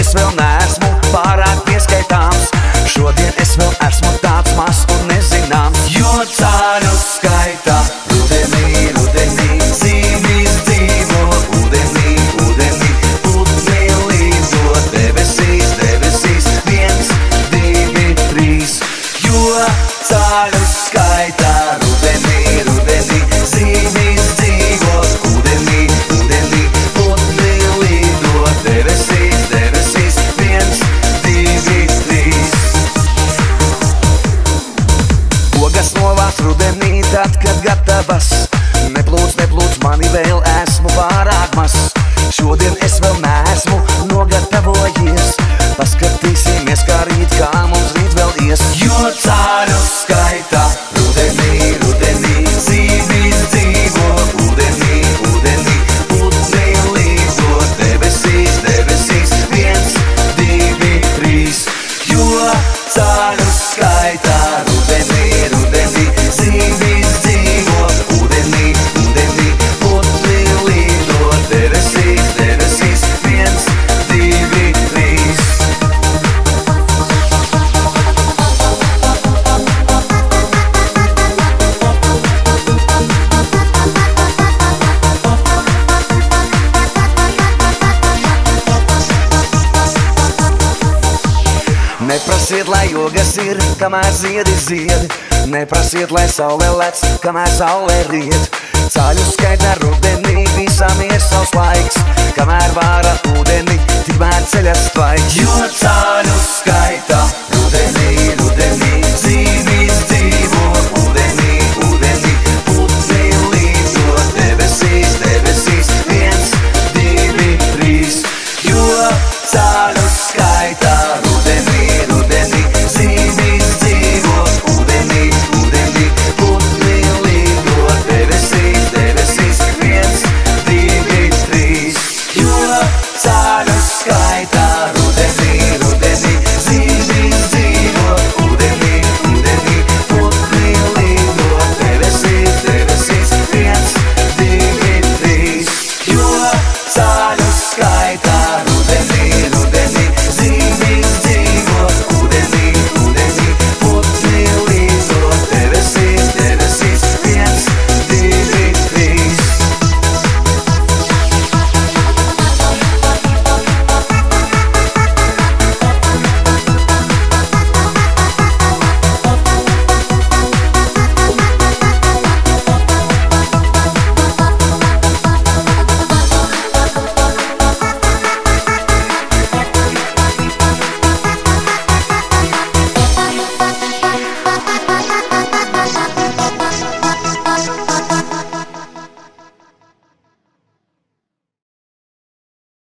es vēl neesmu pārāk pieskaitāms. Šodien es vēl esmu tāds mazs un nezināms. Jo cāļu skaitā rudenī, rudenī zīvis dzīvo. Udenī, udenī putni līdo. Debesīs, debesīs 1, 2, 3. Jo cāļu skaitā rudenī, rudenī zīvis dzīvo. Udenī, udenī putni līdo. Debesīs, debesīs 1, 2, 3. Ogas novāc rudenī, tad, kad gatavas. Neplūc, neplūc, mani vēl esmu pārāk maz. Šodien es vēl neesmu nogatavojies. Paskatīsimies, kā rīt, kā mums rīt vēl ies. Jo cāļu skaitā rudenī, rudenī zīvis dzīvo. Udenī, udenī putni līdo. Debesīs, debesīs 1, 2, 3. Jo cāļu skaitā rudenī, rudenī zīvis dzīvo. Udenī, udenī putni līdo. Debesīs, debesīs 1, 2, 3. Neprasiet, lai jogas ir, kamēr ziedi ziedi. Neprasiet, lai saule lec, kamēr saule riet. Cāļu skaitā rudenī visam ir savs laiks. Kamēr vāra ūdeni, tikmēr ceļas tvaiks. Jo